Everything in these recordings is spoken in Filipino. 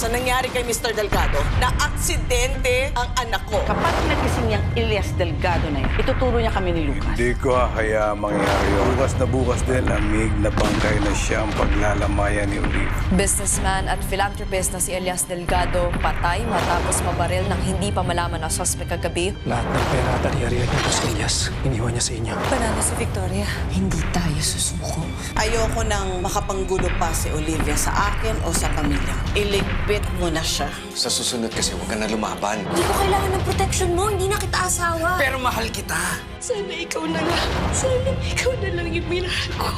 sa nangyari kay Mr. Delgado na aksidente ang anak ko. Kapag nagising niyang Elias Delgado na yan, ituturo niya kami ni Lucas. Hindi ko hahayaang mangyari yun. Bukas na bukas din, amig na bangkay na siya ang paglalamayan ni Olive. Businessman at philanthropist na si Elias Delgado patay matapos mabaril ng hindi pa malaman na suspect kagabi. Lahat ng pera at ari-arian ng Boss Elias, iniwan niya sa inyo. Panalo si Victoria. Hindi tayo susuko. Ayoko nang makapanggulo pa si Olivia sa akin o sa pamilya. Iligpit mo na siya. Sa susunod kasi huwag ka na lumaban. Hindi ko kailangan ng protection mo. Hindi na kita asawa. Pero mahal kita. Sana ikaw na lang. Sana ikaw na lang yung minahal ko.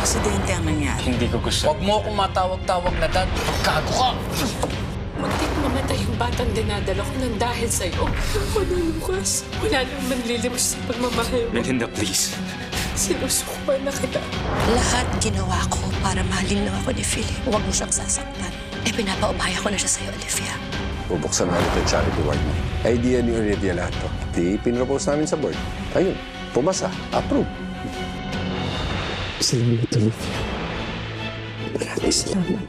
Aksidente ang nangyari. Hindi ko gusto. Huwag mo akong matawag-tawag na dad. Kago ka! Muntik mamatay yung batang dinadala ko nang dahil sa'yo. Ano, Lucas? Wala nang manlilimos sa pagmamahal mo. Melinda, please. Sinusukuan na kita. Lahat ginawa ko para mahalin lang ako ni Philip. Huwag mo siyang sasaktan. Pinapaubaya ko na siya sa'yo, Olivia. Bubuksan na ulit ang charity ward mo. Idea ni Olivia lahat to. Di pinropose namin sa board. Ayun, pumasa. Approve. Salamat, Olivia. Maraming salamat.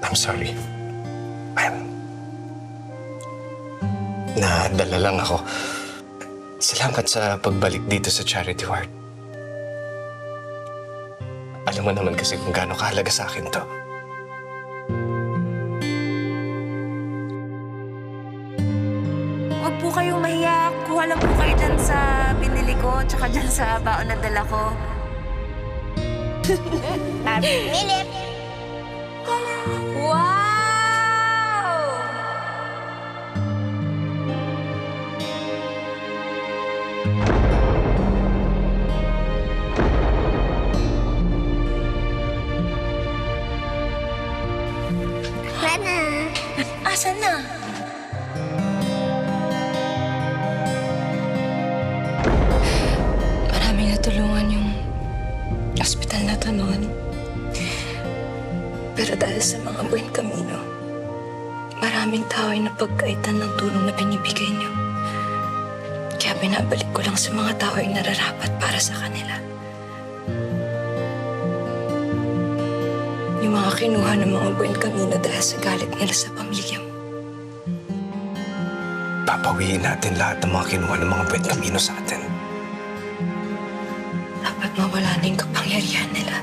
I'm sorry. Nadala lang ako. Salamat sa pagbalik dito sa charity ward. Alam mo naman kasi kung gaano kahalaga sa akin to. Huwag po kayong mahiya. Kuha lang po kayo dyan sa binili ko, tsaka dyan sa baon na dala ko. Philip! Wow! Rana! Asan na? Maraming natulungan yung ospital na to noon. Pero dahil sa mga Buen Camino, maraming tao ay napagkaitan ng tulong na binibigay niyo. Kaya binabalik ko lang sa mga tao ay nararapat para sa kanila. Yung mga kinuha ng mga Buen Camino dahil sa galit nila sa pamilya mo. Papawiin natin lahat ng mga kinuha ng mga Buen Camino sa atin. Dapat mawala na yung kapangyarihan nila.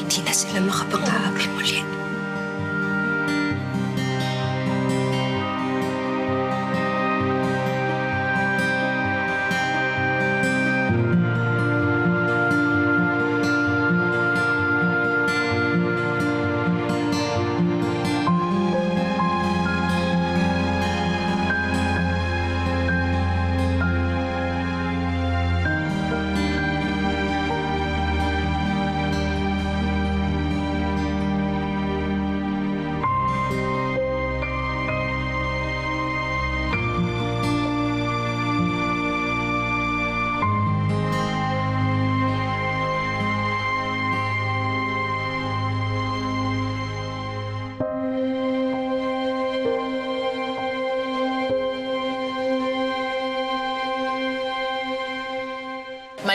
Hindi na sila makapang-aabay muli.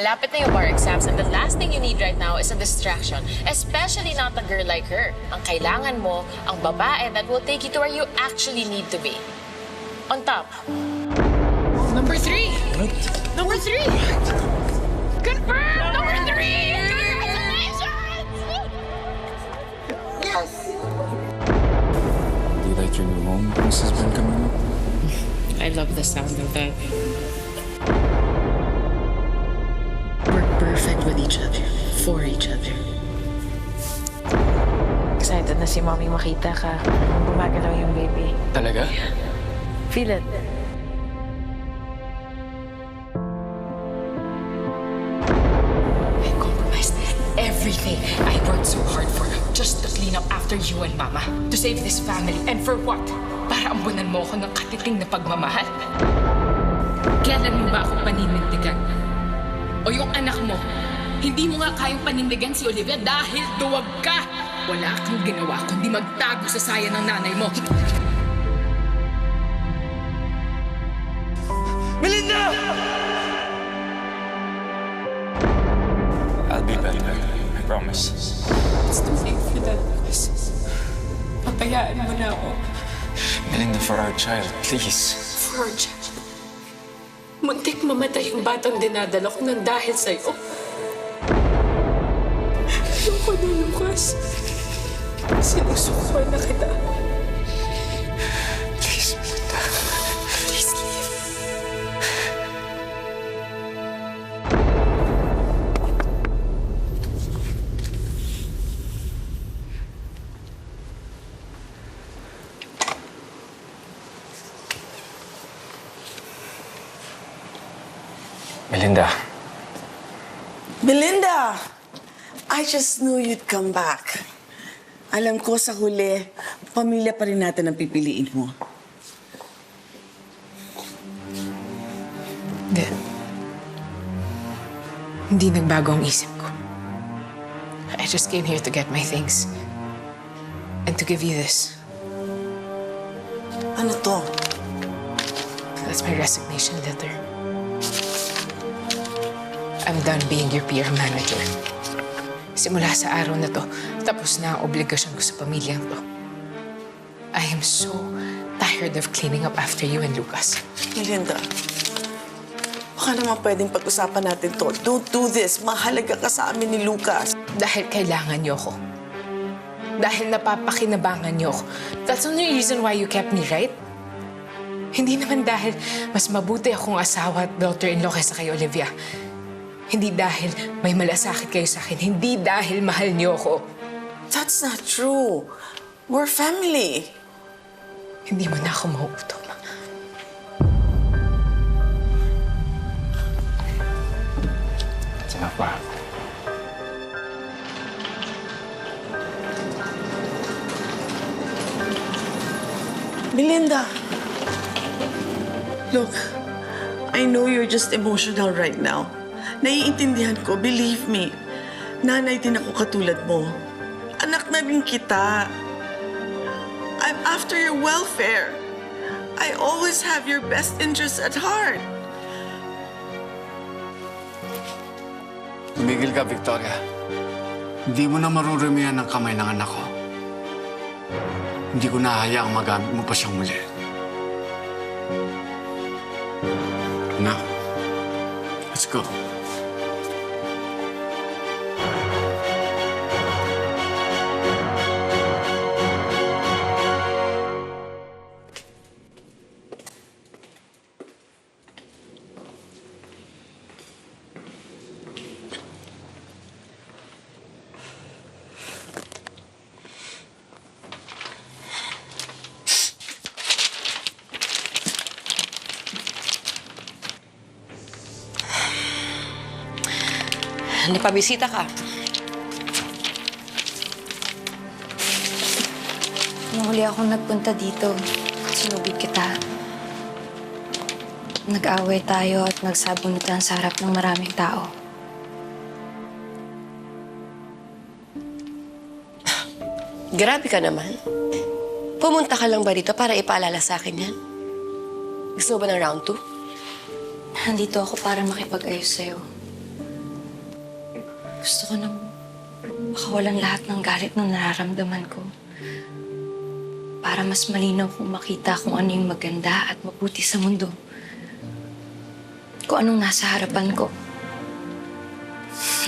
Malapit na yung bar exams and the last thing you need right now is a distraction, especially not a girl like her. Ang kailangan mo, ang babae that will take you to where you actually need to be. On top. Number 3. What? Number 3. Confirm! Number 3! Congratulations! Yes! Do you like your new home, Mrs. Bencamino? I love the sound of that. We're perfect with each other, for each other. Excited na si Mommy makita ka. Gumagalaw yung baby. Talaga? Feel it. I compromised everything I worked so hard for just to clean up after you and Mama. To save this family. And for what? Para ambunan mo ako ng katiting na pagmamahal? Kailan mo ba ako paninindigan? O yung anak mo, hindi mo nga kayang panindigan si Olivia dahil duwag ka. Wala kang ginawa kundi magtago sa saya ng nanay mo. Melinda! I'll be better. I promise. It's too late for that, Lucas. Papayaan mo na ako. Melinda, for our child, please. For our child. Muntik mamatay yung batang dinadala ko nang dahil sa'yo. Ayoko na, Lucas. Sinusukuan na kita. Please, Melinda. Please leave. Melinda. Belinda! I just knew you'd come back. Alam ko sa huli, pamilya pa rin natin ang pipiliin mo. Hindi. Hindi nagbago ang isip ko. I just came here to get my things. And to give you this. Ano to? That's my resignation letter. I'm done being your PR manager. Simula sa araw na to, tapos na ang obligasyon ko sa pamilyang to. I am so tired of cleaning up after you and Lucas. Melinda, baka naman pwedeng pag-usapan natin to. Don't do this. Mahalaga ka sa amin ni Lucas. Dahil kailangan niyo ko. Dahil napapakinabangan niyo ko. That's the only reason why you kept me, right? Hindi naman dahil mas mabuti akong asawa at daughter-in-law kaysa kay Olivia. Hindi dahil may malasakit kayo sa akin. Hindi dahil mahal niyo ko. That's not true. We're family. Hindi mo na ako mauutom. It's enough, Ma. Melinda, look, I know you're just emotional right now. Naiintindihan ko, believe me. Nanay din ako katulad mo. Anak na rin kita. I'm after your welfare. I always have your best interests at heart. Tumigil ka, Victoria. Hindi mo na marurumihan ang kamay ng anak ko. Hindi ko nahayaang magamit mo pa siyang muli. Anak, let's go. Napabisita ka. Nung huli akong nagpunta dito, sinugod kita. Nag-away tayo at nagsabunutan sa harap ng maraming tao. Grabe ka naman. Pumunta ka lang ba dito para ipaalala sa akin yan? Gusto mo ba ng round 2? Nandito ako para makipag-ayos sa'yo. Gusto ko nang makawalan lahat ng galit na nararamdaman ko. Para mas malinaw kong makita kung ano yung maganda at mabuti sa mundo. Kung anong nasa harapan ko.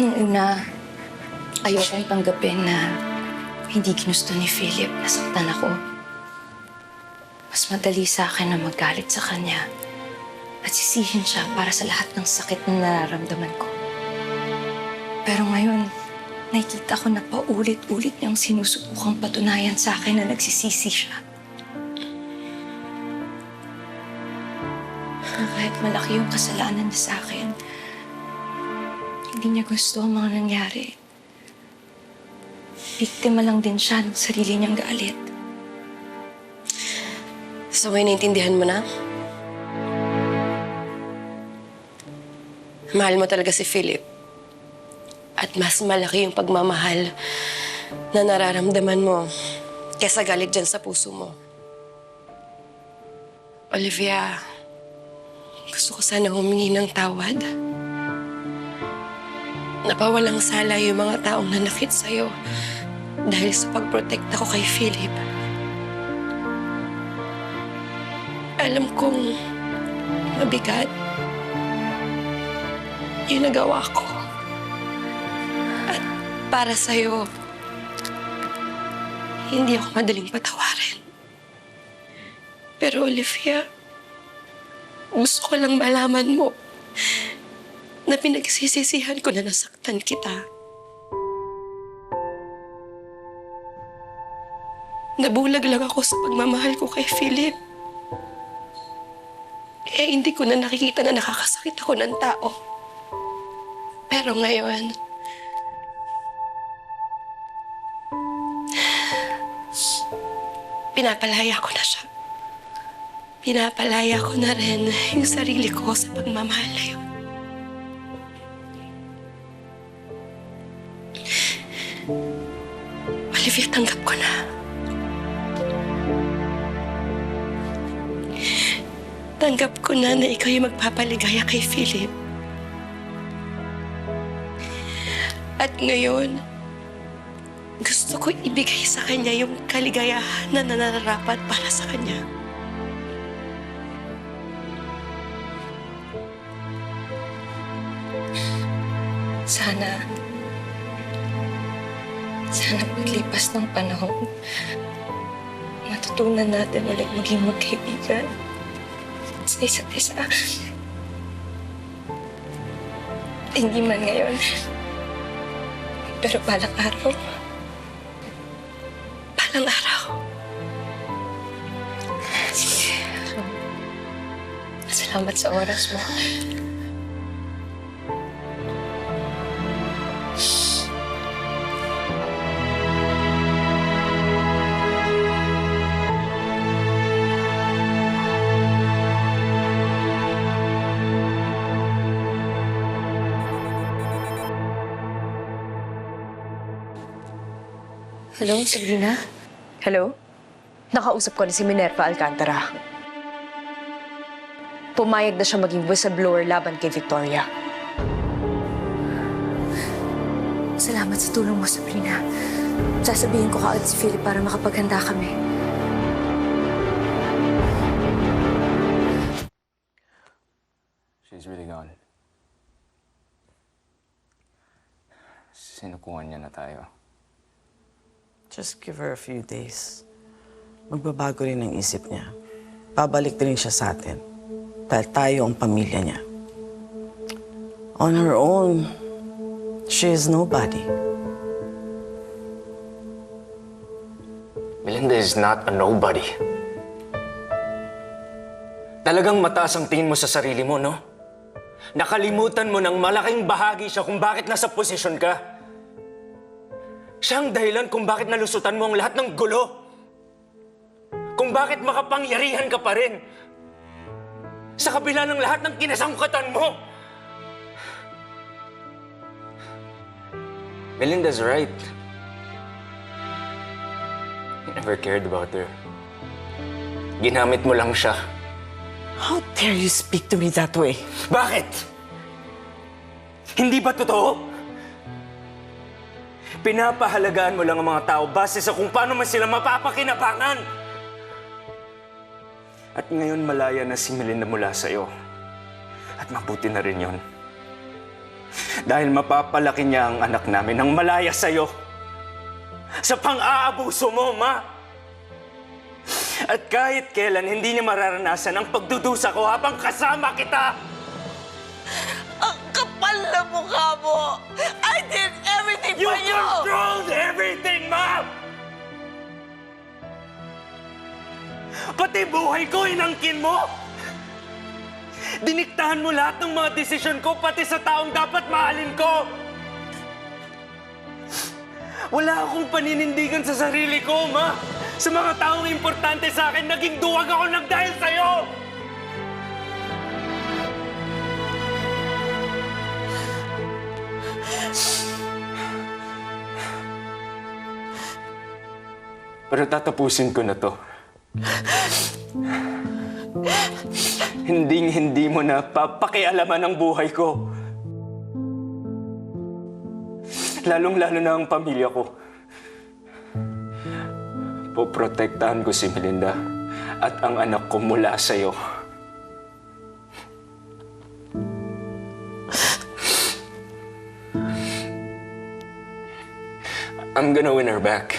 Noong una, ayokong tanggapin na hindi ginusto ni Philip na saktan ako. Mas madali sa akin na magalit sa kanya at sisihin siya para sa lahat ng sakit na nararamdaman ko. Pero ngayon, nakikita ko na paulit-ulit niyang sinusubukang patunayan sa akin na nagsisisi siya. Na kahit malaki yung kasalanan niya sa akin, hindi niya gusto ang mga nangyari. Biktima lang din siya ng sarili niyang galit. So, may naintindihan mo na? Mahal mo talaga si Philip. At mas malaki yung pagmamahal na nararamdaman mo kesa galit dyan sa puso mo. Olivia, gusto ko sana humingi ng tawad. Napawalang sala yung mga taong nanakit sa'yo dahil sa pagprotekta ko kay Philip. Alam kong mabigat yung nagawa ko. At para sa'yo, hindi ako madaling patawarin. Pero Olivia, gusto ko lang malaman mo na pinagsisisihan ko na nasaktan kita. Nabulag lang ako sa pagmamahal ko kay Philip. Eh, hindi ko na nakikita na nakakasakit ako ng tao. Pero ngayon, pinapalaya ko na siya. Pinapalaya ko na rin yung sarili ko sa pagmamahal na yun. Olivia, tanggap ko na. Tanggap ko na ikaw yung magpapaligaya kay Philip. At ngayon, gusto ko ibigay sa kanya yung kaligayahan na nararapat para sa kanya. Sana paglipas ng panahon, matutunan natin ulit maging magkaibigan sa isa't isa. Hindi man ngayon, pero balang araw. Balang araw. Sige. Salamat sa oras mo. Hello, Sabrina? Hello? Nakausap ko na si Minerva Alcantara. Pumayag na siya maging whistleblower laban kay Victoria. Salamat sa tulong mo, Sabrina. Sasabihin ko kaagad si Philip para makapaghanda kami. She's really gone. Sinukuhan niya na tayo. Just give her a few days. Magbabago rin ang isip niya. Babalik din siya sa atin. Dahil tayo ang pamilya niya. On her own, she is nobody. Melinda is not a nobody. Talagang mataas ang tingin mo sa sarili mo, no? Nakalimutan mo ng malaking bahagi siya kung bakit nasa posisyon ka. Siya ang dahilan kung bakit nalusutan mo ang lahat ng gulo. Kung bakit makapangyarihan ka pa rin. Sa kabila ng lahat ng kinasangkatan mo. Melinda's right. You never cared about her. Ginamit mo lang siya. How dare you speak to me that way? Bakit? Hindi ba totoo? Pinapahalagaan mo lang ang mga tao base sa kung paano man sila mapapakinabangan. At ngayon malaya na si Melinda mula sa'yo. At mabuti na rin yon. Dahil mapapalaki niya ang anak namin nang malaya sa'yo. Sa pang-aabuso mo, Ma. At kahit kailan, hindi niya mararanasan ang pagdudusa ko habang kasama kita. Ang kapal na mukha mo! I did everything You for you! controlled everything, Ma! Pati buhay ko, inangkin mo! Diniktahan mo lahat ng mga desisyon ko, pati sa taong dapat mahalin ko! Wala akong paninindigan sa sarili ko, Ma! Sa mga taong importante sa akin, naging duwag ako ng dahil sa'yo! Pero tatapusin ko na to. Hindi mo na papakialaman ang buhay ko. Lalong-lalo na ang pamilya ko. Poprotektahan ko si Melinda at ang anak ko mula sa'yo. I'm gonna win her back.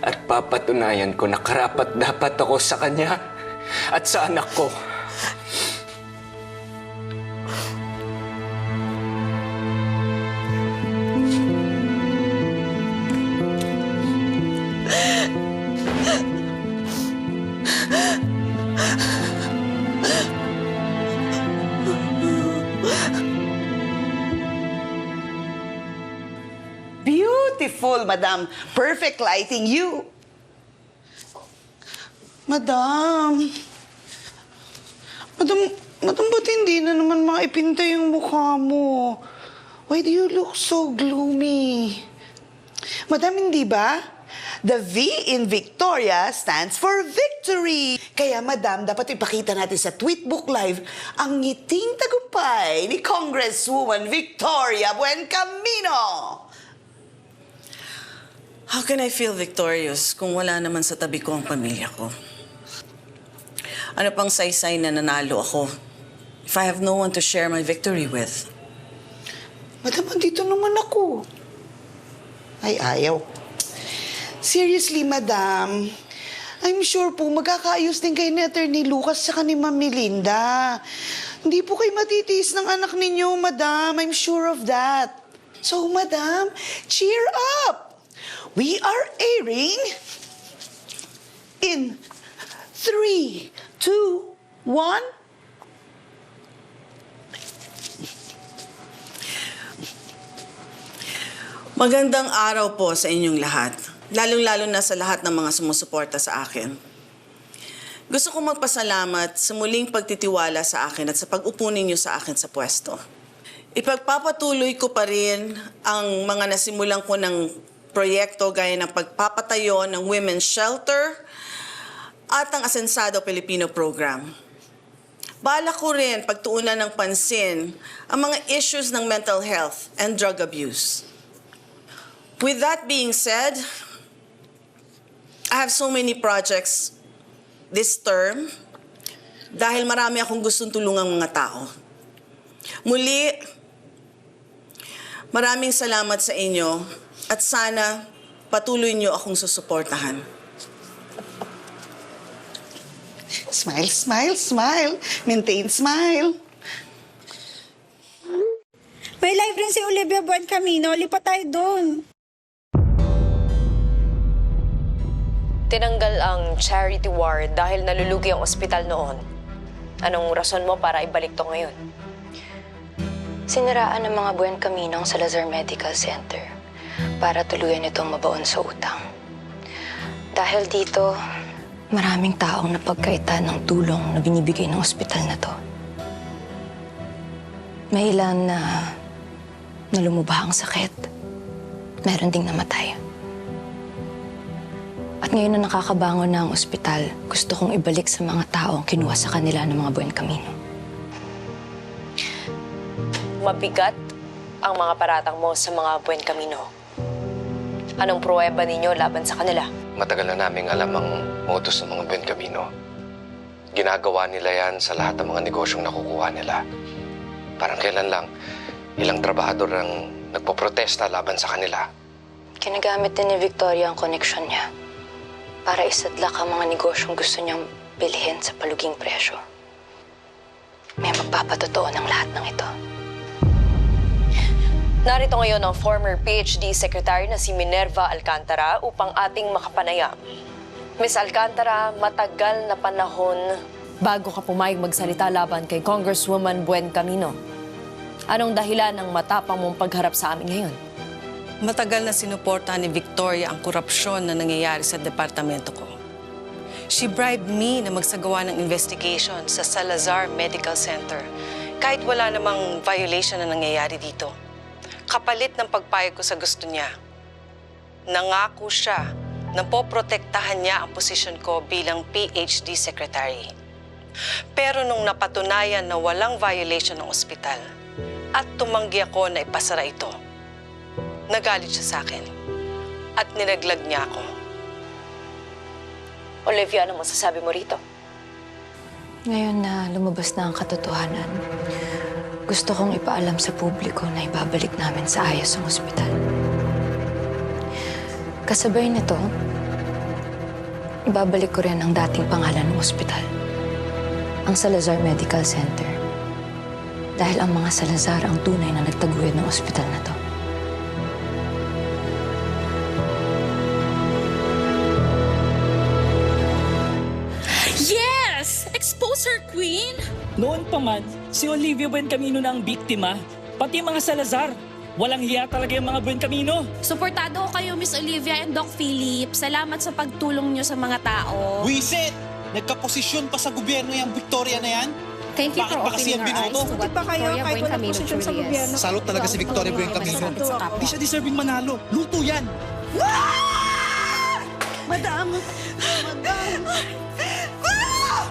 At papatunayan ko na karapat-dapat ako sa kanya at sa anak ko. Beautiful, Madam. Perfect lighting. You. Madam, ba't hindi na naman maipinta yung mukha mo? Why do you look so gloomy? Madam, hindi ba? The V in Victoria stands for victory. Kaya, Madam, dapat ipakita natin sa Tweetbook Live ang ngiting tagumpay ni Congresswoman Victoria Buencamino. How can I feel victorious kung wala naman sa tabi ko ang pamilya ko? Ano pang saysay na nanalo ako if I have no one to share my victory with? Madam, andito naman ako. Ay, ayaw. Seriously, Madam, I'm sure po magkakaayos din kayo ni Attorney Lucas saka ni Ma'am Melinda. Hindi po kayo matitiis ng anak ninyo, Madam. I'm sure of that. So, Madam, cheer up! We are airing in 3, 2, 1. Magandang araw po sa inyong lahat. Lalong-lalo na sa lahat ng mga sumusuporta sa akin. Gusto kong magpasalamat sa muling pagtitiwala sa akin at sa pag-upo ninyo sa akin sa pwesto. Ipagpapatuloy ko pa rin ang mga nasimulan ko ng proyekto gaya ng pagpapatayo ng Women's Shelter at ang Asensado Pilipino Program. Balak ko rin pagtuunan ng pansin ang mga issues ng mental health and drug abuse. With that being said, I have so many projects this term dahil marami akong gustong tulungang mga tao. Muli, maraming salamat sa inyo at sana patuloy niyo akong susuportahan. Smile, smile, smile. Maintain smile. May live rin si Olivia Buencamino. Lipat tayo doon. Tinanggal ang charity ward dahil nalulugi ang ospital noon. Anong rason mo para ibalik to ngayon? Siniraan ng mga Buencamino ang Salazar Medical Center para tuluyan itong mabaon sa utang. Dahil dito, maraming taong napagkaitan ng tulong na binibigay ng ospital na to. May ilan na nalumubha ang sakit. Meron ding namatay. At ngayon na nakakabangon na ang ospital, gusto kong ibalik sa mga taong kinuha sa kanila ng mga Buencamino. Mabigat ang mga paratang mo sa mga Buen Camino? Anong pruweba ninyo laban sa kanila? Matagal na naming alam ang modus ng mga Buen Camino. Ginagawa nila yan sa lahat ng mga negosyong nakukuha nila. Parang kailan lang, ilang trabahador ang nagpoprotesta laban sa kanila. Ginagamit din ni Victoria ang koneksyon niya para isadlak ang mga negosyong gusto niyang bilhin sa paluging presyo. May magpapatotoo ng lahat ng ito. Narito ngayon ang former PhD Secretary na si Minerva Alcantara upang ating makapanayam. Miss Alcantara, matagal na panahon bago ka pumayag magsalita laban kay Congresswoman Buen Camino. Anong dahilan ng matapang mong pagharap sa amin ngayon? Matagal na sinuporta ni Victoria ang korupsyon na nangyayari sa departamento ko. She bribed me na magsagawa ng investigation sa Salazar Medical Center kahit wala namang violation na nangyayari dito. Kapalit ng pagpayag ko sa gusto niya. Nangako siya na poprotektahan niya ang posisyon ko bilang PhD Secretary. Pero nung napatunayan na walang violation ng ospital at tumanggi ako na ipasara ito, nagalit siya sa akin at nilaglag niya ako. Olivia, ano masasabi mo rito? Ngayon na lumabas na ang katotohanan, gusto kong ipaalam sa publiko na ibabalik namin sa ayos ang ospital. Kasabay nito, ibabalik ko rin ang dating pangalan ng ospital, ang Salazar Medical Center. Dahil ang mga Salazar ang tunay na nagtaguyod ng ospital na to. Yes! Expose her, Queen! Noon pa man, si Olivia Buen Camino na ang biktima, pati mga Salazar. Walang hiya talaga yung mga Buen Camino. Suportado ko kayo, Miss Olivia and Doc Philip. Salamat sa pagtulong nyo sa mga tao. Wisit! Nagkaposisyon pa sa gobyerno yung Victoria na yan? Thank you Bakit for pa kasi opening yan our eyes binoto? to what Victoria Buen Camino truly is. Salot talaga si Victoria Buen Camino. Di siya deserving manalo. Luto yan! Madam! Madam!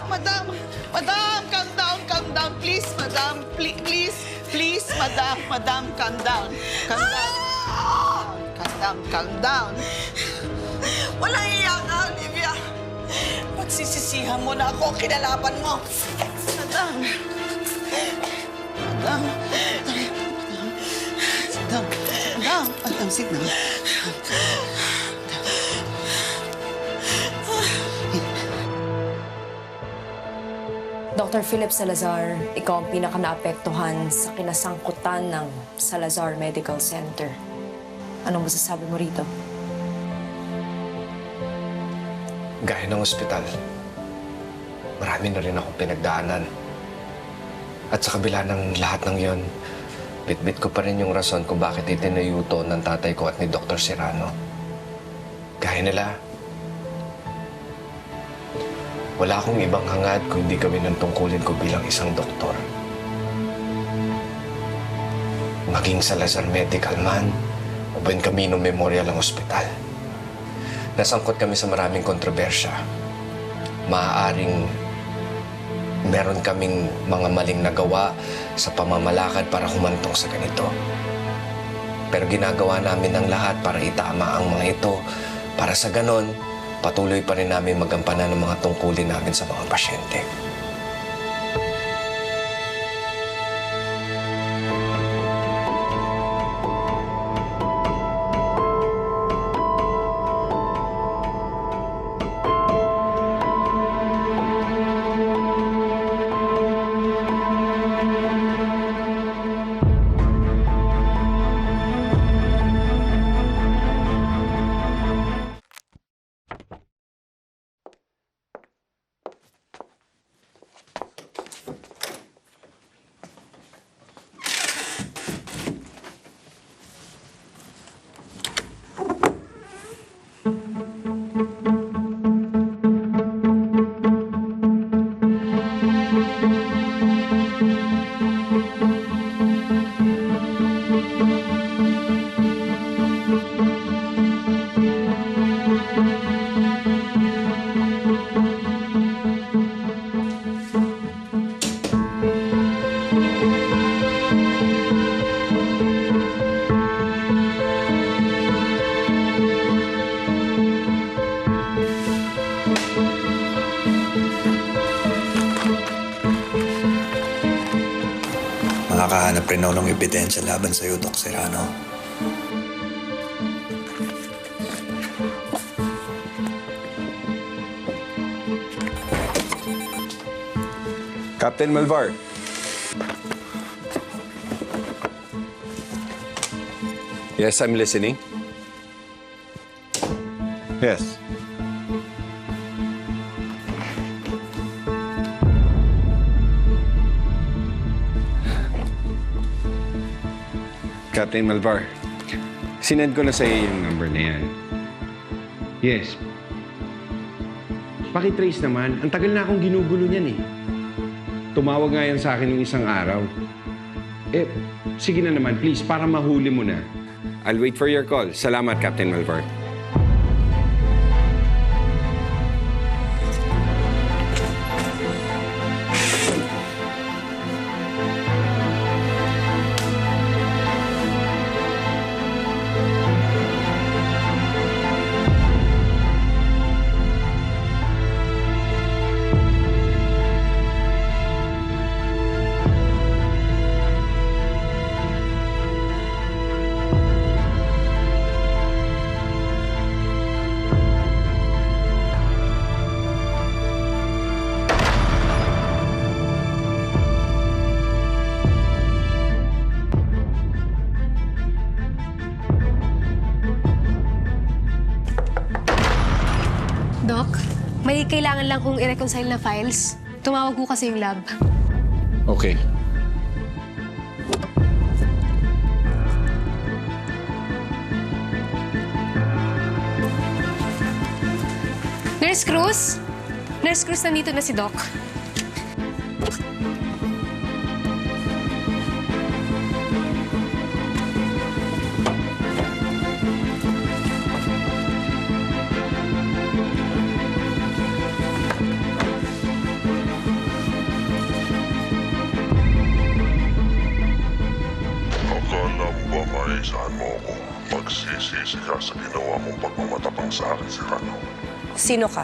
Madam! Madam! Calm down, please, madam. Please, madam. Madam, calm down. Calm down. Walang iya ka, Olivia. Pagsisisihan mo na ako, kinalaban mo. Madam. Sit down. Dr. Philip Salazar, ikaw ang pinaka-naapektuhan sa kinasangkutan ng Salazar Medical Center. Anong masasabi mo rito? Gaya ng ospital, marami na rin akong pinagdaanan. At sa kabila ng lahat ng yon, bitbit ko pa rin yung rason kung bakit itinayuto ng tatay ko at ni Dr. Serrano. Gaya nila, wala akong ibang hangad kung hindi gawin ang tungkulin ko bilang isang doktor. Maging Salazar Medical man o Buen Camino Memorial ang ospital. Nasangkot kami sa maraming kontrobersya. Maaaring meron kaming mga maling nagawa sa pamamalakad para humantong sa ganito. Pero ginagawa namin ang lahat para itama ang mga ito para sa ganon, patuloy pa rin namin magampanan ng mga tungkulin namin sa mga pasyente. makakahanap rin ako ng ebidensya laban sa'yo, Doc Serrano. Captain Malvar. Yes, I'm listening. Yes. Captain Malvar, sinend ko na sa iyo yung number na yan. Yes. Pakitrace naman. Ang tagal na akong ginugulo niyan eh. Tumawag nga yan sa akin yung isang araw. Sige na naman, please, para mahuli mo na. I'll wait for your call. Salamat, Captain Malvar. Doc, may kailangan lang kong i-reconcile na files. Tumawag ko kasi yung lab. Okay. Nurse Cruz? Nurse Cruz, nandito na si Doc. Maisahan mo ako. Magsisisi ka sa ginawa mong pagmamatapang sa akin, Serrano. Sino ka?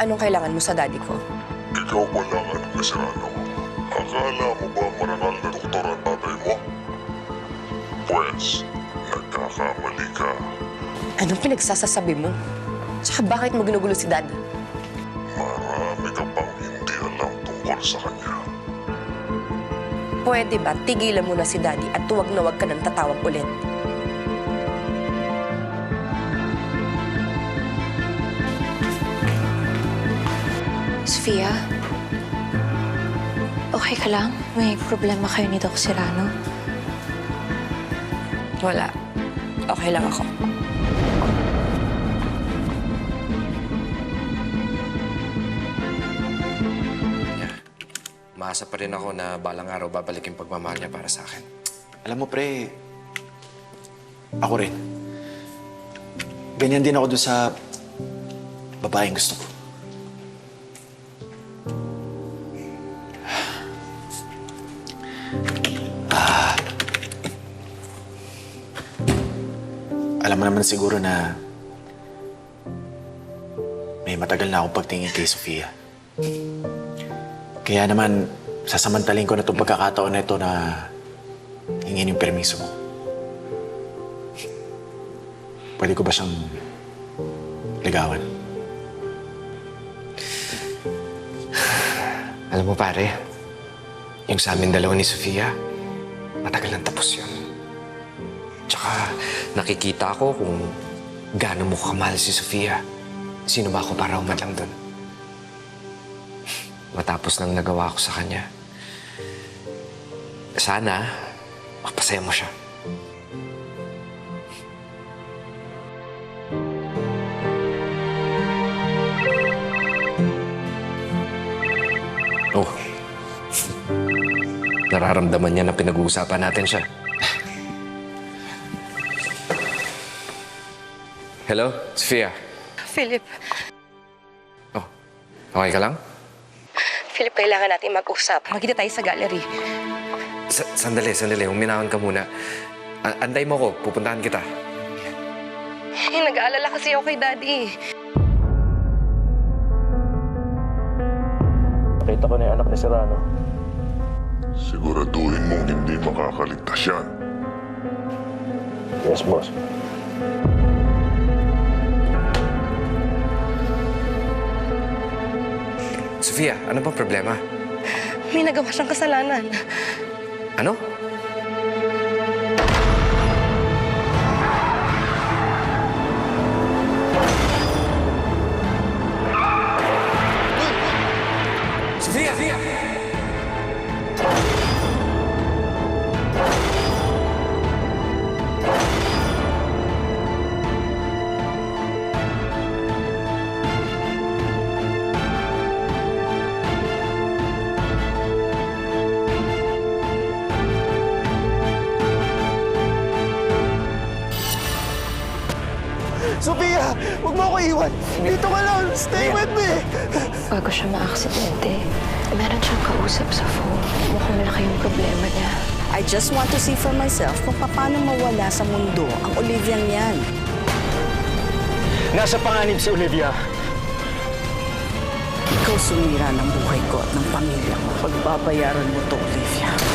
Anong kailangan mo sa daddy ko? Ikaw ba lang anak ni Serrano? Akala mo ba marangal na doktor ang tatay mo? Pwes, nagkakamali ka. Anong pinagsasasabi mo? Tsaka bakit mo ginugulo si dad? Marami ka pang hindi alam tungkol sa kanya. Pwede ba tigilan mo na si daddy at huwag na huwag ka nang tatawag ulit? Sofia? Okay ka lang? May problema kayo ni Doc Serrano? Wala. Okay lang ako. Maasa pa rin ako na balang araw babalik yung pagmamahal niya para sa akin. Alam mo, pre, ako rin. Ganyan din ako doon sa babaeng gusto ko. Alam mo naman siguro na may matagal na akong pagtingin kay Sofia. Kaya naman, sasamantalin ko na itong pagkakataon na ito na hingin yung permiso mo. Pwede ko ba siyang ligawan? Alam mo pare, yung sa amin dalawa ni Sofia, matagal nang tapos yun. Tsaka nakikita ko kung gaano mo kamahal si Sofia. Sino ba ako para umatlang doon? Matapos nang nagawa ko sa kanya, sana mapasaya mo siya. Oh. Nararamdaman niya na pinag-uusapan natin siya. Hello, Sofia. Philip. Oh, okay ka lang? Philip, kailangan natin mag-usap. Magkita tayo sa gallery. Sandali. Uminawan ka muna. Antay mo ko. Pupuntahan kita. Nag-aalala kasi ako kay Daddy. Nakita ko na yung anak ni Serrano. Siguraduhin mong hindi makakaligtas yan. Yes, boss. Sofia, ano bang problema? May nagawa siyang kasalanan. Ano? Sofia! Sophia, huwag mo ako iwan. Dito ka lang. Stay with me. Bago siya maaksidente, meron siyang kausap sa phone. Mukhang malaki yung problema niya. I just want to see for myself kung paano mawala sa mundo ang Oliviang yan. Nasa panganib si Olivia. Ikaw sumira ng buhay ko at ng pamilya ko. Pagbabayaran mo to, Olivia.